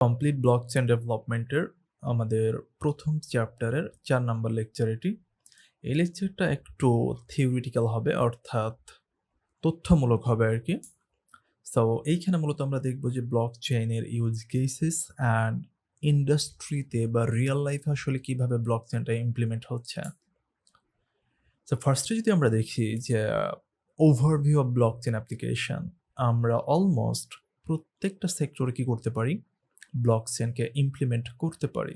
Complete blockchain ডেভেলপমেন্টের আমাদের প্রথম চ্যাপ্টারের ৪ নাম্বার লেকচার এটি। এই লেকচারটা একটু থিওরিটিক্যাল হবে, অর্থাৎ তথ্যমূলক হবে আরকি। সো এইখানে মূলত আমরা দেখব যে ব্লকচেইনের ইউজ কেসেস অ্যান্ড ইন্ডাস্ট্রিতে বা রিয়াল লাইফে আসলে কিভাবে ব্লকচেইনটা ইমপ্লিমেন্ট হচ্ছে। সো ফার্স্টে যদি আমরা দেখি যে ওভারভিউ অফ ব্লকচেইন অ্যাপ্লিকেশন, আমরা অলমোস্ট প্রত্যেকটা সেক্টরে কি করতে পারি? ব্লকচেইনকে ইমপ্লিমেন্ট করতে পারি।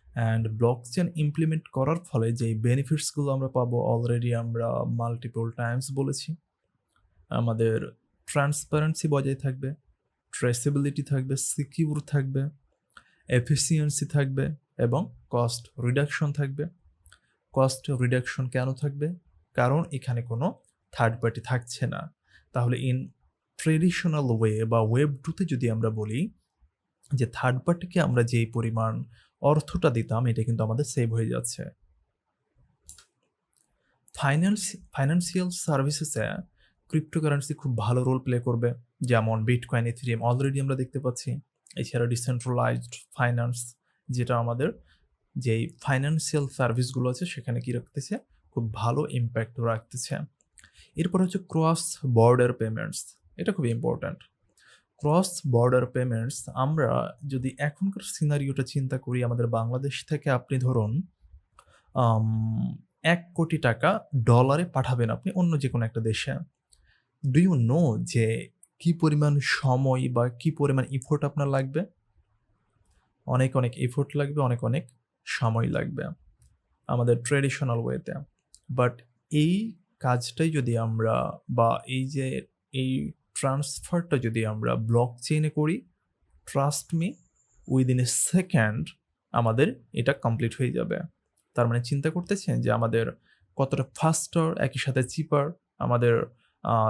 অ্যান্ড ব্লকচেইন ইমপ্লিমেন্ট করার ফলে যেই বেনিফিটসগুলো আমরা পাবো অলরেডি আমরা মাল্টিপল টাইমস বলেছি। আমাদের ট্রান্সপারেন্সি বজায় থাকবে, ট্রেসেবিলিটি থাকবে, সিকিউর থাকবে, এফিসিয়েন্সি থাকবে এবং কস্ট রিডাকশন থাকবে। কস্ট রিডাকশন কেন থাকবে? কারণ এখানে কোনো থার্ড পার্টি থাকছে না। তাহলে ইন ট্রেডিশনাল ওয়ে বা ওয়েব 2 তে যদি আমরা বলি যে থার্ড পার্টিকে আমরা যেই পরিমাণ অর্থটা দিতাম এটা কিন্তু আমাদের সেভ হয়ে যাচ্ছে। ফাইন্যান্সিয়াল সার্ভিসেসে ক্রিপ্টোকারেন্সি খুব ভালো রোল প্লে করবে, যেমন বিটকয়েন, ইথেরিয়াম অলরেডি আমরা দেখতে পাচ্ছি। এছাড়া ডিসেন্ট্রালাইজড ফাইন্যান্স, যেটা আমাদের যেই ফাইন্যান্সিয়াল সার্ভিসগুলো আছে সেখানে কি রাখতেছে, খুব ভালো ইম্প্যাক্ট রাখতেছে। এরপর হচ্ছে ক্রস বর্ডার পেমেন্টস, এটা খুব ইম্পর্ট্যান্ট। ক্রস বর্ডার পেমেন্টস, আমরা যদি এখনকার সিনারিওটা চিন্তা করি, আমাদের বাংলাদেশ থেকে আপনি ধরুন $1,০০,০০,০০০ ডলারে পাঠাবেন আপনি অন্য যেকোনো একটা দেশে। ডু ইউ নো যে কি পরিমাণ সময় বা কি পরিমাণ এফোর্ট আপনার লাগবে? অনেক এফোর্ট লাগবে, অনেক সময় লাগবে আমাদের ট্র্যাডিশনাল ওয়েতে। বাট এই কাজটাই যদি আমরা বা এই ট্রান্সফারটা যদি আমরা ব্লকচেইনে করি, trust me, within a second আমাদের এটা কমপ্লিট হয়ে যাবে। তার মানে চিন্তা করতেছেন যে আমাদের কতটা ফাস্টার, একই সাথে চিপার আমাদের।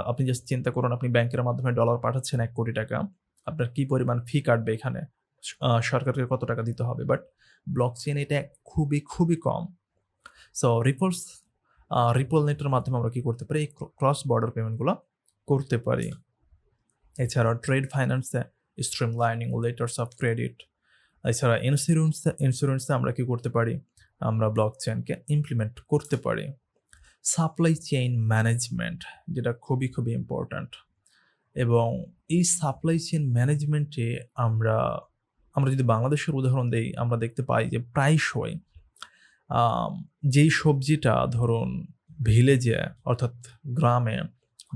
আপনি জাস্ট চিন্তা করুন, আপনি ব্যাংকের মাধ্যমে ডলার পাঠাচ্ছেন $1,০০,০০,০০০, আপনার কি পরিমাণ ফি কাটবে এখানে? সরকারকে কত টাকা দিতে হবে? বাট ব্লকচেইন এটা খুবই কম। সো রিপল নেটের মাধ্যমে আমরা কি করতে পারি? এই ক্রস বর্ডার পেমেন্টগুলো করতে পারি। এছাড়াও ট্রেড ফাইন্যান্সে স্ট্রিমলাইনিং লেটার্স অফ ক্রেডিট, এছাড়া ইন্স্যুরেন্সে আমরা কি করতে পারি? আমরা ব্লকচেইনকে ইমপ্লিমেন্ট করতে পারি। সাপ্লাই চেইন ম্যানেজমেন্ট, যেটা খুবই ইম্পর্ট্যান্ট। এবং এই সাপ্লাই চেইন ম্যানেজমেন্টে আমরা যদি বাংলাদেশের উদাহরণ দেই, আমরা দেখতে পাই যে প্রায়শই যেই সবজিটা ধরুন ভিলেজে অর্থাৎ গ্রামে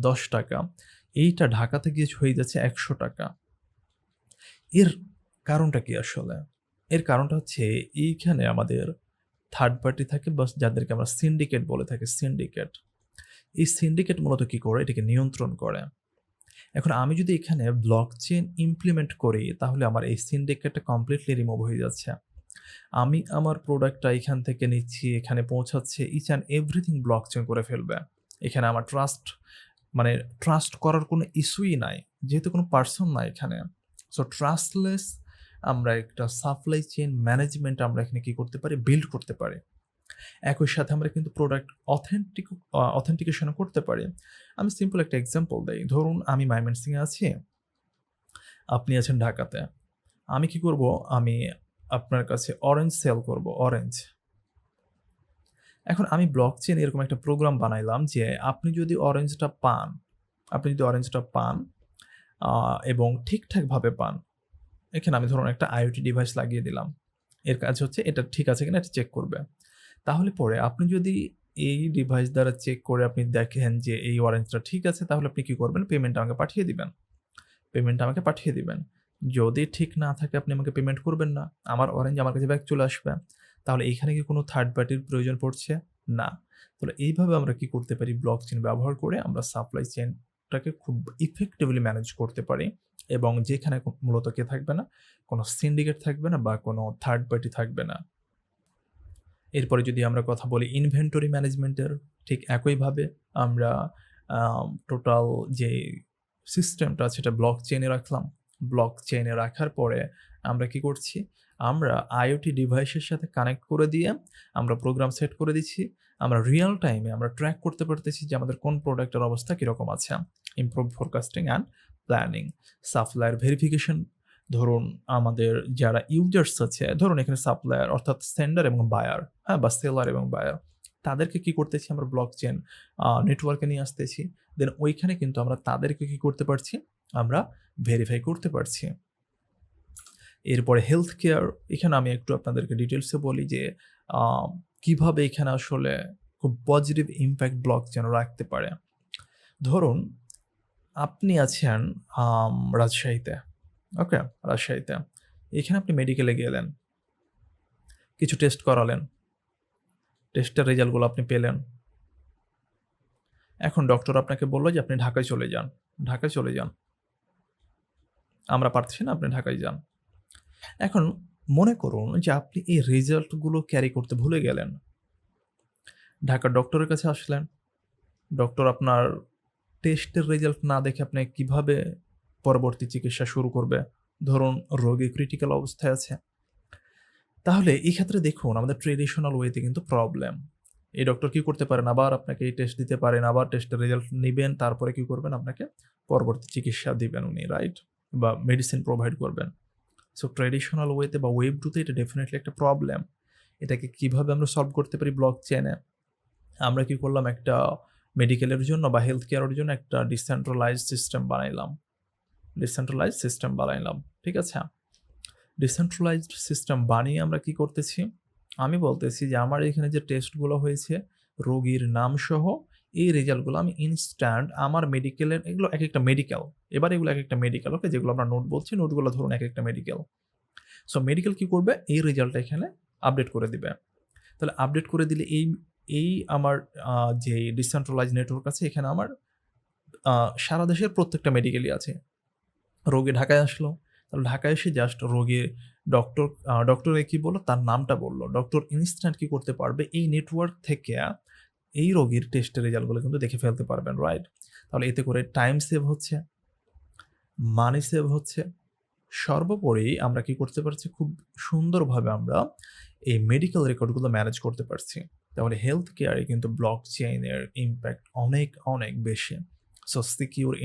৳10, এইটা ঢাকাতে গিয়ে হয়ে যাচ্ছে ৳100। এর কারণটা কি আসলে? এর কারণটা হচ্ছে এইখানে আমাদের থার্ড পার্টি থাকে বা যাদেরকে আমরা সিন্ডিকেট বলে থাকি, সিন্ডিকেট। এই সিন্ডিকেট মূলত কি করে? এটাকে নিয়ন্ত্রণ করে। এখন আমি যদি এখানে ব্লকচেইন ইমপ্লিমেন্ট করি, তাহলে আমার এই সিন্ডিকেটটা কমপ্লিটলি রিমুভ হয়ে যাচ্ছে। আমি আমার প্রোডাক্টটা এখান থেকে নিচ্ছি, এখানে পৌঁছাচ্ছে, ইচ অ্যান্ড এভরিথিং ব্লকচেইন করে ফেলবে। এখানে আমার ট্রাস্ট করার কোনো ইস্যুই নাই। যেহেতু কোনো পারসন নাই এখানে। সো ট্রাস্টলেস আমরা একটা সাপ্লাই চেইন ম্যানেজমেন্ট আমরা এখানে কি করতে পারি? বিল্ড করতে পারি। একই সাথে আমরা কিন্তু প্রোডাক্ট অথেন্টিকেশনও করতে পারি। আমি সিম্পল একটা এক্সাম্পল দেই। ধরুন আমি ময়মনসিংহে আছি, আপনি আছেন ঢাকাতে। আমি কি করব? আমি আপনার কাছে অরেঞ্জ সেল করব, অরেঞ্জ। এখন আমি ব্লকচেইন এরকম একটা প্রোগ্রাম বানাইলাম যে আপনি যদি অরেঞ্জটা পান এবং ঠিকঠাকভাবে পান, এখানে আমি ধরুন একটা IoT ডিভাইস লাগিয়ে দিলাম। এর কাজ হচ্ছে এটা ঠিক আছে কিনা এটা চেক করবে। তাহলে পরে আপনি যদি এই ডিভাইস দ্বারা চেক করে আপনি দেখেন যে এই অরেঞ্জটা ঠিক আছে, তাহলে আপনি কি করবেন? পেমেন্টটা আমাকে পাঠিয়ে দিবেন। যদি ঠিক না থাকে আপনি আমাকে পেমেন্ট করবেন না। আমার অরেঞ্জ আমার কাছে ব্যাক চলে আসবে। তাহলে এইখানে কি কোনো থার্ড পার্টির প্রয়োজন পড়ছে? না। তাহলে এইভাবে আমরা কি করতে পারি? ব্লকচেইন ব্যবহার করে আমরা সাপ্লাই চেইনটাকে খুব ইফেক্টিভলি ম্যানেজ করতে পারি এবং যেখানে মূলত কে থাকবে না? কোনো সিন্ডিকেট থাকবে না বা কোনো থার্ড পার্টি থাকবে না। এরপরে যদি আমরা কথা বলি ইনভেন্টরি ম্যানেজমেন্টের, ঠিক একইভাবে আমরা টোটাল যে সিস্টেমটা সেটা ব্লকচেইনে রাখলাম। ব্লকচেইনে রাখার পরে আমরা কি করছি? আমরা IoT ডিভাইসের সাথে কানেক্ট করে দিয়ে আমরা প্রোগ্রাম সেট করে দিচ্ছি। আমরা রিয়াল টাইমে আমরা ট্র্যাক করতে পারতেছি যে আমাদের কোন প্রোডাক্টের অবস্থা কিরকম আছে। Improve forecasting and planning, supplier verification ধরুন আমাদের যারা ইউজার্স আছে, ধরুন এখানে সাপ্লায়ার অর্থাৎ সেন্ডার এবং বায়ার, হ্যাঁ? বা সেলার এবং বায়ার। তাদেরকে কি করতেছি আমরা ব্লকচেন নেটওয়ার্কে নিয়ে আসতেছি। দেন ওইখানে কিন্তু আমরা তাদেরকে কি করতে পারছি? আমরা ভেরিফাই করতে পারছি। এরপরে হেলথ কেয়ার, এখানে আমি একটু আপনাদেরকে ডিটেইলসে বলি যে আ কিভাবে এখানে আসলে খুব পজিটিভ ইমপ্যাক্ট ব্লকচেন রাখতে পারে। ধরুন আপনি আছেন রাজশাহীতে, ওকে? রাজশাহীতে। এখানে আপনি মেডিকেলে গেলেন, কিছু টেস্ট করালেন, টেস্টের রেজাল্টগুলো আপনি পেলেন। এখন ডক্টর আপনাকে বলল যে আপনি ঢাকায় চলে যান। ঢাকায় চলে যান। আমরা পারতেছি না, আপনি ঢাকায় যান। এখন মনে করুন যে আপনি এই রেজাল্টগুলো ক্যারি করতে ভুলে গেলেন। ঢাকার ডক্টরের কাছে আসলেন। ডক্টর আপনার টেস্টের রেজাল্ট না দেখে আপনাকে কিভাবে পরবর্তী চিকিৎসা শুরু করবে? ধরুন রোগী ক্রিটিক্যাল অবস্থায় আছে। তাহলে এই ক্ষেত্রে দেখুন আমাদের ট্র্যাডিশনাল ওয়েতে কিন্তু প্রবলেম। এই ডক্টর কি করতে পারেন? আবার আপনাকে এই টেস্ট দিতে পারেন, আবার টেস্টের রেজাল্ট নিবেন, তারপরে কি করবেন? আপনাকে পরবর্তী চিকিৎসা দিবেন উনি, রাইট? বা মেডিসিন প্রোভাইড করবেন। সো ট্র্যাডিশনাল ওয়েতে বা ওয়েব 2 তে এটা ডেফিনিটলি একটা প্রবলেম। এটাকে কিভাবে আমরা সলভ করতে পারি ব্লকচেইনে? আমরা কি করলাম? একটা মেডিকেলের জন্য বা হেলথ কেয়ারের জন্য একটা ডিসেন্ট্রালাইজড সিস্টেম বানাইলাম। ডিসেন্ট্রালাইজড সিস্টেম বানাইলাম। ঠিক আছে? ডিসেন্ট্রালাইজড সিস্টেম বানিয়ে আমরা কি করতেছি? আমি বলতেছি যে আমার এখানে যে টেস্টগুলো হয়েছে, রোগীর নামসহ এই রেজাল্টগুলো আমি ইনস্ট্যান্ট আমার মেডিকেলের, এগুলো একেকটা মেডিকেল। এবার এগুলো একেকটা মেডিকেল, ওকে? যেগুলো আমরা নোট বলছি, নোটগুলো ধরুন একেকটা মেডিকেল। সো মেডিকেল কি করবে? এই রেজাল্টটা এখানে আপডেট করে দিবে। তাহলে আপডেট করে দিলে এই আমার যে ডিসেন্ট্রালাইজড নেটওয়ার্ক আছে, এখানে আমার আ সারা দেশের প্রত্যেকটা মেডিকেলই আছে। রোগী ঢাকায় আসলো। তাহলে ঢাকায় এসে জাস্ট রোগীর ডক্টরে কি বলল? তার নামটা বলল। ডক্টর ইনস্ট্যান্ট কি করতে পারবে? এই নেটওয়ার্ক থেকে এই রোগীর টেস্টের রেজাল্টগুলো কিন্তু দেখে ফেলতে পারবেন, রাইট? তাহলে এতে করে টাইম সেভ হচ্ছে, মানি সেভ হচ্ছে। সর্বোপরি আমরা কি করতে পারছি? খুব সুন্দরভাবে আমরা এই মেডিকেল রেকর্ডগুলো ম্যানেজ করতে পারছি। তাহলে হেলথ কেয়ারে কিন্তু ব্লকচেইনের ইমপ্যাক্ট অনেক, অনেক বেশি। So secure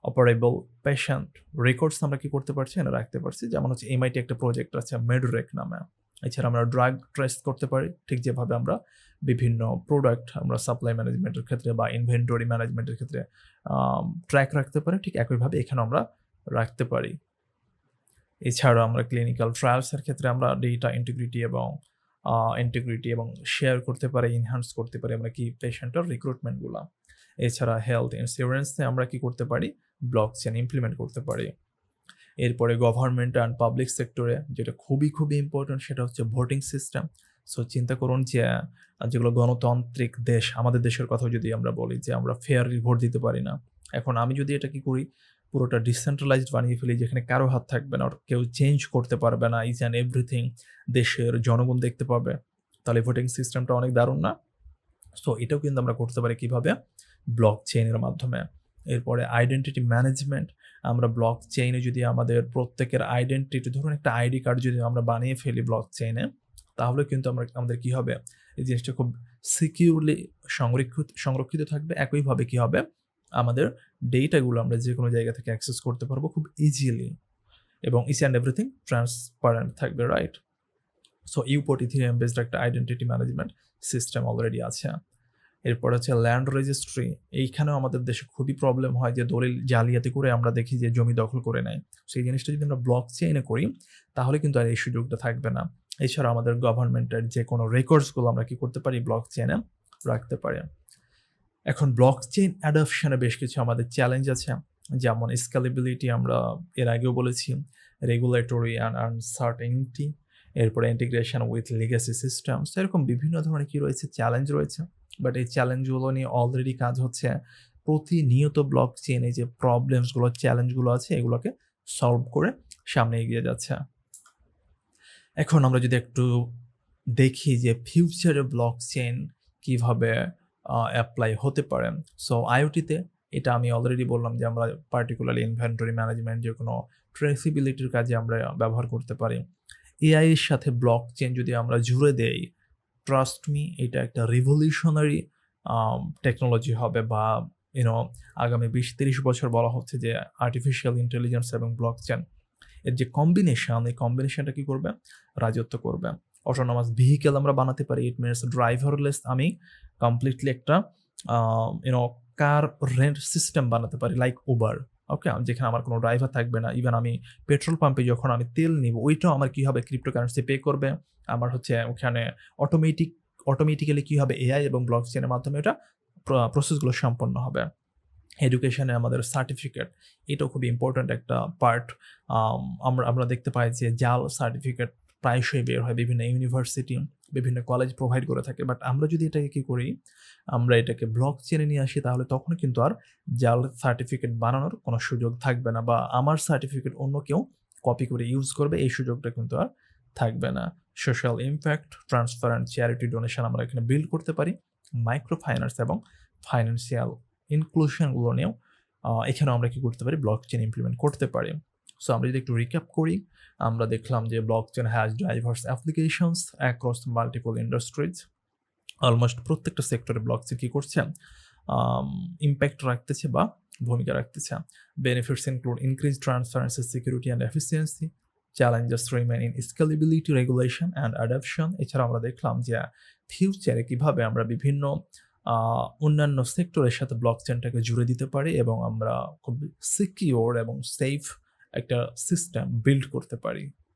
operable patient records আমরা কি করতে পারছি? এখানে রাখতে পারছি। যেমন হচ্ছে MIT একটা প্রজেক্ট আছে মেডরেক নামে। এছাড়া আমরা ড্রাগ ট্রেস করতে পারি। ঠিক যেভাবে আমরা বিভিন্ন প্রোডাক্ট আমরা সাপ্লাই ম্যানেজমেন্টের ক্ষেত্রে বা ইনভেন্টরি ম্যানেজমেন্টের ক্ষেত্রে ট্র্যাক রাখতে পারি, ঠিক একইভাবে এখানেও আমরা রাখতে পারি। এছাড়াও আমরা ক্লিনিক্যাল ট্রায়ালসের ক্ষেত্রে আমরা ডেটা ইন্টিগ্রিটি এবং শেয়ার করতে পারি, এনহান্স করতে পারি আমরা কি পেশেন্টের রিক্রুটমেন্টগুলা। এছাড়া হেলথ ইন্সুরেন্সে আমরা কি করতে পারি? ব্লকচেন ইমপ্লিমেন্ট করতে পারি। এরপরে গভর্নমেন্ট অ্যান্ড পাবলিক সেক্টরে যেটা খুবই, খুবই ইম্পোর্টেন্ট সেটা হচ্ছে ভোটিং সিস্টেম। সো চিন্তা করুন যে যেগুলো গণতান্ত্রিক দেশ, আমাদের দেশের কথাও যদি আমরা বলি যে আমরা ফেয়ারলি ভোট দিতে পারি না। এখন আমি যদি এটা কি করি? পুরোটা ডিসেন্ট্রালাইজড বানিয়ে ফেলি যেখানে কারো হাত থাকবে না, কেউ চেঞ্জ করতে পারবে না, ইচ অ্যান্ড এভরিথিং দেশের জনগণ দেখতে পাবে। তাহলে ভোটিং সিস্টেমটা অনেক দারুণ না? সো এটাও কিন্তু আমরা করতে পারি কিভাবে? ব্লকচেইনের মাধ্যমে। এরপরে আইডেন্টিটি ম্যানেজমেন্ট, আমরা ব্লকচেইনে যদি আমাদের প্রত্যেকের আইডেন্টিটি, ধরুন একটা আইডি কার্ড যদি আমরা বানিয়ে ফেলি ব্লকচেইনে, তাহলে কিন্তু আমাদের কি হবে? এই জিনিসটা খুব সিকিউরলি সংরক্ষিত থাকবে। একইভাবে কি হবে? আমাদের ডেটাগুলো আমরা যেকোনো জায়গা থেকে অ্যাক্সেস করতে পারবো খুব ইজিলি এবং ইচ অ্যান্ড এভরিথিং ট্রান্সপারেন্ট থাকবে, রাইট? সো ইউপোর্ট ইথেরিয়াম বেসড একটা আইডেন্টিটি ম্যানেজমেন্ট সিস্টেম অলরেডি আছে। এরপর হচ্ছে ল্যান্ড রেজিস্ট্রি। এইখানেও আমাদের দেশে খুবই প্রবলেম হয় যে দলিল জালিয়াতি করে আমরা দেখি যে জমি দখল করে নেয়। সেই জিনিসটা যদি আমরা ব্লকচেইনে করি তাহলে কিন্তু আর এই সুযোগটা থাকবে না। এছাড়া আমাদের গভর্নমেন্টের যে কোনো রেকর্ডসগুলো আমরা কি করতে পারি? ব্লকচেইনে রাখতে পারি। এখন ব্লকচেইন অ্যাডপশনে বেশ কিছু আমাদের চ্যালেঞ্জ আছে। যেমন স্কেলেবিলিটি আমরা এর আগেও বলেছি, রেগুলেটরি অ্যান্ড আনসার্টেইনটি, এরপরে ইন্টিগ্রেশন উইথ লিগ্যাসি সিস্টেমস, এরকম বিভিন্ন ধরনের কি রয়েছে? চ্যালেঞ্জ রয়েছে। বাট এই চ্যালেঞ্জগুলো নিয়ে অলরেডি কাজ হচ্ছে। প্রতিনিয়ত ব্লকচেইনে যে প্রবলেমসগুলো, চ্যালেঞ্জগুলো আছে এগুলোকে সলভ করে সামনে এগিয়ে যাচ্ছে। এখন আমরা যদি একটু দেখি যে ফিউচারে ব্লকচেইন কিভাবে অ্যাপ্লাই হতে পারে। সো আইওটিতে এটা আমি অলরেডি বললাম যে আমরা পার্টিকুলারলি ইনভেন্টরি ম্যানেজমেন্ট, যেকোনো ট্রেসিবিলিটির কাজে আমরা ব্যবহার করতে পারি। এআই এর সাথে ব্লকচেইন যদি আমরা জুড়ে দেই, ট্রাস্ট মি এটা একটা রিভলিউশনারি টেকনোলজি হবে বা আগামী ২০-৩০ বছর বলা হচ্ছে যে আর্টিফিশিয়াল ইন্টেলিজেন্স এবং ব্লকচেইন এর যে কম্বিনেশন, এই কম্বিনেশনটা কি করবে? রাজত্ব করবে। অটোনোমাস ভেহিকল আমরা বানাতে পারি। ইট মিনস ড্রাইভারলেস আমি কমপ্লিটলি একটা uh you know car rent system বানাতে পারি লাইক Uber। ওকে? যেখানে আমার কোনো ড্রাইভার থাকবে না। ইভেন আমি পেট্রোল পাম্পে যখন আমি তেল নিবো, ওইটাও আমার কি হবে? ক্রিপ্টোকারেন্সি পে করবে। আমার হচ্ছে ওখানে অটোমেটিক্যালি কি হবে? এআই এবং ব্লকচেইন এর মাধ্যমে ওটা প্রসেসগুলো সম্পন্ন হবে। এডুকেশনে আমাদের সার্টিফিকেট, এটাও খুবই ইম্পোর্টেন্ট একটা পার্ট। আমরা দেখতে পাই যে জাল সার্টিফিকেট প্রায়শই বের হয়। বিভিন্ন ইউনিভার্সিটি, বিভিন্ন কলেজ প্রোভাইড করে থাকে। বাট আমরা যদি এটাকে কি করি? আমরা এটাকে ব্লকচেইনে নিয়ে আসি, তাহলে তখন কিন্তু আর জাল সার্টিফিকেট বানানোর কোনো সুযোগ থাকবে না, বা আমার সার্টিফিকেট অন্য কেউ কপি করে ইউজ করবে, এই সুযোগটা কিন্তু আর থাকবে না। Social impact, transparent charity donation আমরা এখানে বিল্ড করতে পারি। মাইক্রো ফাইন্যান্স এবং ফাইন্যান্সিয়াল ইনক্লুশন গুলো নিয়েও এখানেও আমরা কি করতে পারি? ব্লকচেইন ইমপ্লিমেন্ট করতে পারি। সো আমরা যদি একটু রিক্যাপ করি, আমরা দেখলাম যে blockchain has diverse applications across multiple industries. Almost প্রত্যেকটা সেক্টরে ব্লকচেইন কি করছে? ইমপ্যাক্ট রাখতেছে বা ভূমিকা রাখতেছে। Benefits include increased transparency, security and efficiency. Challenges remain in scalability, regulation and adoption. এছাড়াও আমরা দেখলাম যে ফিউচারে কিভাবে আমরা বিভিন্ন অন্যান্য সেক্টরের সাথে ব্লকচেইনটাকে জুড়ে দিতে পারি এবং আমরা খুব সিকিউর এবং সেফ একটা সিস্টেম বিল্ড করতে পারি।